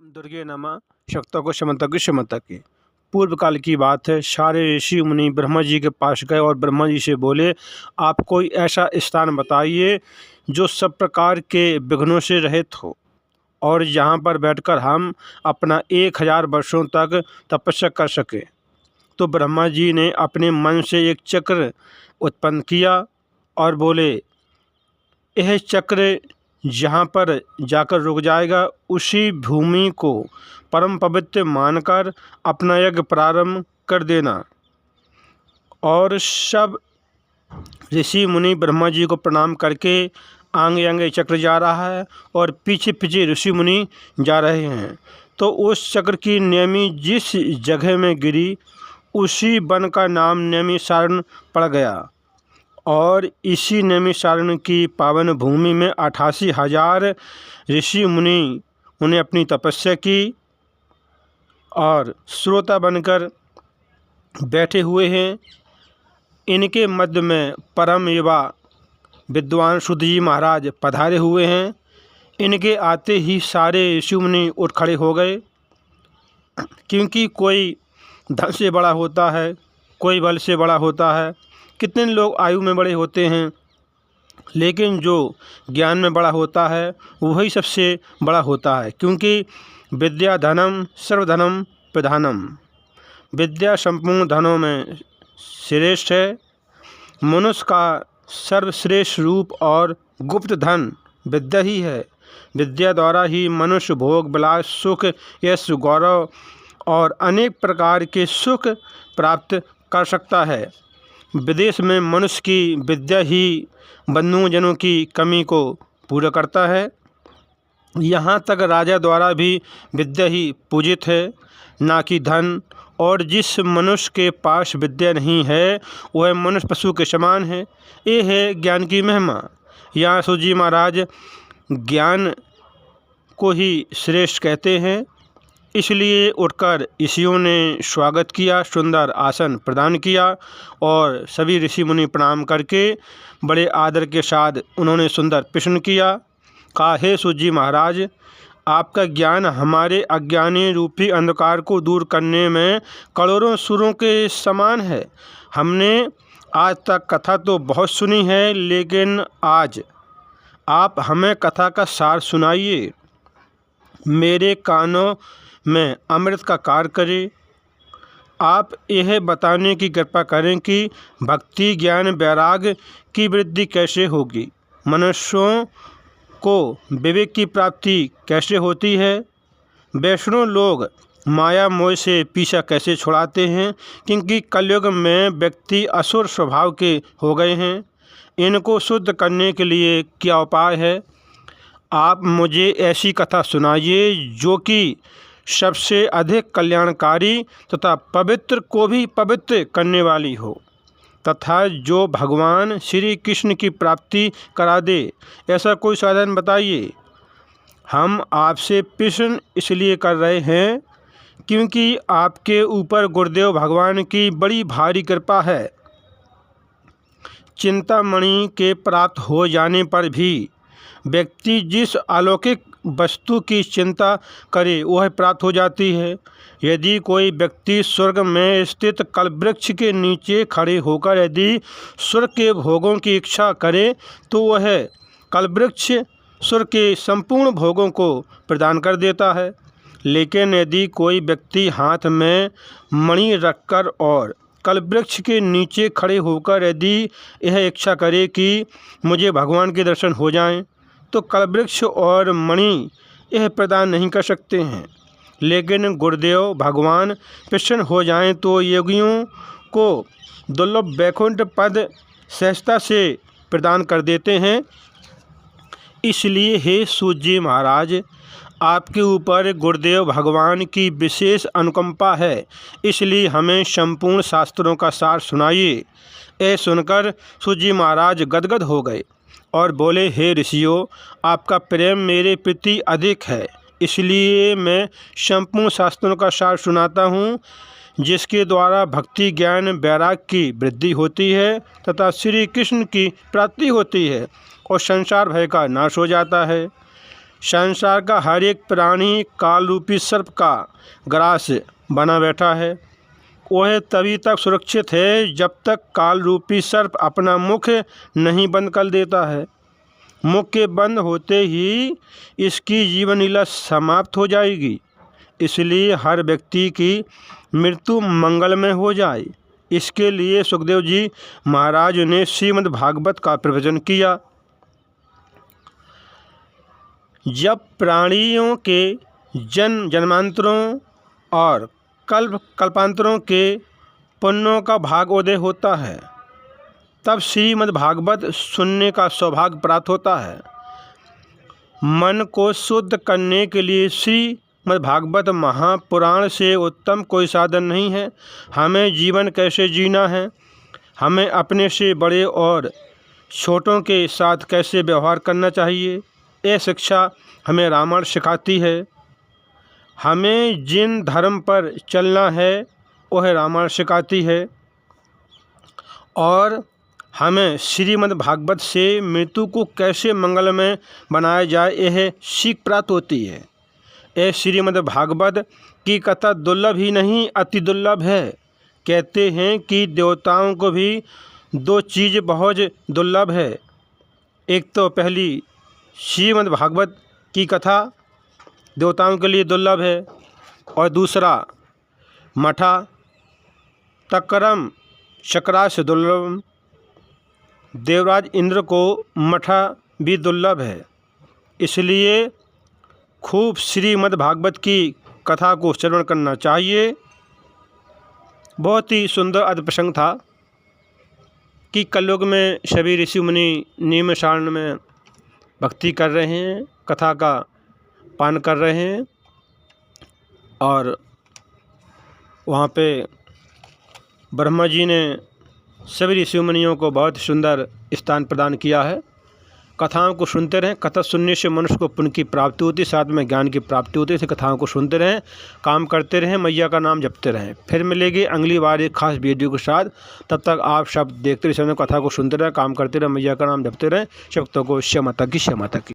दुर्गे नमः। शक्तों को शमंता की क्षमता की। पूर्व काल की बात है। सारे ऋषि मुनि ब्रह्मा जी के पास गए और ब्रह्मा जी से बोले, आप कोई ऐसा स्थान बताइए जो सब प्रकार के विघ्नों से रहित हो और जहाँ पर बैठकर हम अपना 1000 वर्षों तक तपस्या कर सके। तो ब्रह्मा जी ने अपने मन से एक चक्र उत्पन्न किया और बोले, यह चक्र जहाँ पर जाकर रुक जाएगा उसी भूमि को परम पवित्र मानकर अपना यज्ञ प्रारंभ कर देना। और सब ऋषि मुनि ब्रह्मा जी को प्रणाम करके आगे आगे चक्र जा रहा है और पीछे पीछे ऋषि मुनि जा रहे हैं। तो उस चक्र की नेमी जिस जगह में गिरी उसी वन का नाम नैमिषारण्य पड़ गया और इसी नैमिषारण्य की पावन भूमि में 88,000 ऋषि मुनि उन्हें अपनी तपस्या की और श्रोता बनकर बैठे हुए हैं। इनके मध्य में परम युवा विद्वान शुद्ध जी महाराज पधारे हुए हैं। इनके आते ही सारे ऋषि मुनि उठ खड़े हो गए, क्योंकि कोई धन से बड़ा होता है, कोई बल से बड़ा होता है, कितने लोग आयु में बड़े होते हैं, लेकिन जो ज्ञान में बड़ा होता है वही सबसे बड़ा होता है। क्योंकि विद्या धनम सर्वधनम प्रधानम, विद्या संपूर्ण धनों में श्रेष्ठ है। मनुष्य का सर्वश्रेष्ठ रूप और गुप्त धन विद्या ही है। विद्या द्वारा ही मनुष्य भोग विलास सुख यश गौरव और अनेक प्रकार के सुख प्राप्त कर सकता है। विदेश में मनुष्य की विद्या ही बंधुजनों की कमी को पूरा करता है। यहाँ तक राजा द्वारा भी विद्या ही पूजित है, ना कि धन। और जिस मनुष्य के पास विद्या नहीं है वह मनुष्य पशु के समान है। ये है ज्ञान की महिमा। यहाँ सूत जी महाराज ज्ञान को ही श्रेष्ठ कहते हैं। इसलिए उठकर ऋषियों ने स्वागत किया, सुंदर आसन प्रदान किया और सभी ऋषि मुनि प्रणाम करके बड़े आदर के साथ उन्होंने सुंदर प्रश्न किया। कहा, हे सूत जी महाराज, आपका ज्ञान हमारे अज्ञानी रूपी अंधकार को दूर करने में करोड़ों सूरों के समान है। हमने आज तक कथा तो बहुत सुनी है, लेकिन आज आप हमें कथा का सार सुनाइए। मेरे कानों में अमृत का कार्य करें। आप यह बताने की कृपा करें कि भक्ति ज्ञान वैराग्य की वृद्धि कैसे होगी, मनुष्यों को विवेक की प्राप्ति कैसे होती है, वैष्णव लोग माया मोह से पीछा कैसे छुड़ाते हैं, क्योंकि कलयुग में व्यक्ति असुर स्वभाव के हो गए हैं। इनको शुद्ध करने के लिए क्या उपाय है? आप मुझे ऐसी कथा सुनाइए जो कि सबसे अधिक कल्याणकारी तथा पवित्र को भी पवित्र करने वाली हो, तथा जो भगवान श्री कृष्ण की प्राप्ति करा दे। ऐसा कोई साधन बताइए। हम आपसे प्रश्न इसलिए कर रहे हैं क्योंकि आपके ऊपर गुरुदेव भगवान की बड़ी भारी कृपा है। चिंतामणि के प्राप्त हो जाने पर भी व्यक्ति जिस अलौकिक वस्तु की चिंता करे वह प्राप्त हो जाती है। यदि कोई व्यक्ति स्वर्ग में स्थित कल्पवृक्ष के नीचे खड़े होकर यदि स्वर्ग के भोगों की इच्छा करे तो वह कल्पवृक्ष स्वर्ग के संपूर्ण भोगों को प्रदान कर देता है। लेकिन यदि कोई व्यक्ति हाथ में मणि रखकर और कल्पवृक्ष के नीचे खड़े होकर यदि यह इच्छा करे कि मुझे भगवान के दर्शन हो जाएं, तो कल्पवृक्ष और मणि यह प्रदान नहीं कर सकते हैं। लेकिन गुरुदेव भगवान प्रसन्न हो जाएं तो योगियों को दुर्लभ वैकुंठ पद सहजता से प्रदान कर देते हैं। इसलिए हे सूत जी महाराज, आपके ऊपर गुरुदेव भगवान की विशेष अनुकंपा है, इसलिए हमें संपूर्ण शास्त्रों का सार सुनाइए। यह सुनकर सूत जी महाराज गदगद हो गए और बोले, हे ऋषियों, आपका प्रेम मेरे प्रति अधिक है, इसलिए मैं संपूर्ण शास्त्रों का सार सुनाता हूँ, जिसके द्वारा भक्ति ज्ञान वैराग्य की वृद्धि होती है तथा श्री कृष्ण की प्राप्ति होती है और संसार भय का नाश हो जाता है। संसार का हर एक प्राणी काल रूपी सर्प का ग्रास बना बैठा है। वह तभी तक सुरक्षित है जब तक काल रूपी सर्प अपना मुख नहीं बंद कर देता है। मुख के बंद होते ही इसकी जीवन लीला समाप्त हो जाएगी। इसलिए हर व्यक्ति की मृत्यु मंगलमय हो जाए, इसके लिए सुखदेव जी महाराज ने श्रीमद् भागवत का प्रवचन किया। जब प्राणियों के जन्मांतरों और कल्पांतरों के पुण्यों का भाग उदय होता है, तब श्रीमद् भागवत सुनने का सौभाग्य प्राप्त होता है। मन को शुद्ध करने के लिए श्रीमद् भागवत महापुराण से उत्तम कोई साधन नहीं है। हमें जीवन कैसे जीना है, हमें अपने से बड़े और छोटों के साथ कैसे व्यवहार करना चाहिए, ये शिक्षा हमें रामायण सिखाती है। हमें जिन धर्म पर चलना है वह रामायण सिखाती है और हमें श्रीमद् भागवत से मृत्यु को कैसे मंगलमय बनाया जाए यह सीख प्राप्त होती है। यह श्रीमद् भागवत की कथा दुर्लभ ही नहीं अति दुर्लभ है। कहते हैं कि देवताओं को भी दो चीज़ बहुत दुर्लभ है। एक तो पहली श्रीमद् भागवत की कथा देवताओं के लिए दुर्लभ है और दूसरा मठा तक्रम चक्रास दुर्लभ। देवराज इंद्र को मठा भी दुर्लभ है। इसलिए खूब श्रीमद् भागवत की कथा को श्रवण करना चाहिए। बहुत ही सुंदर अद्भुत प्रसंग था कि कलयुग में सभी ऋषि मुनि नियम सारण में भक्ति कर रहे हैं, कथा का पान कर रहे हैं और वहाँ पे ब्रह्मा जी ने सभी ऋषि मुनियों को बहुत सुंदर स्थान प्रदान किया है। कथाओं को सुनते रहें, कथा सुनने से मनुष्य को पुण्य की प्राप्ति होती है, साथ में ज्ञान की प्राप्ति होती है। इसे कथाओं को सुनते रहें, काम करते रहें, मैया का नाम जपते रहें। फिर मिलेगी अगली बार एक खास वीडियो के साथ। तब तक आप सब देखते रहे, कथा को सुनते रहें, काम करते रहें, मैया का नाम जपते रहें। शक्तों को श्यामाता की।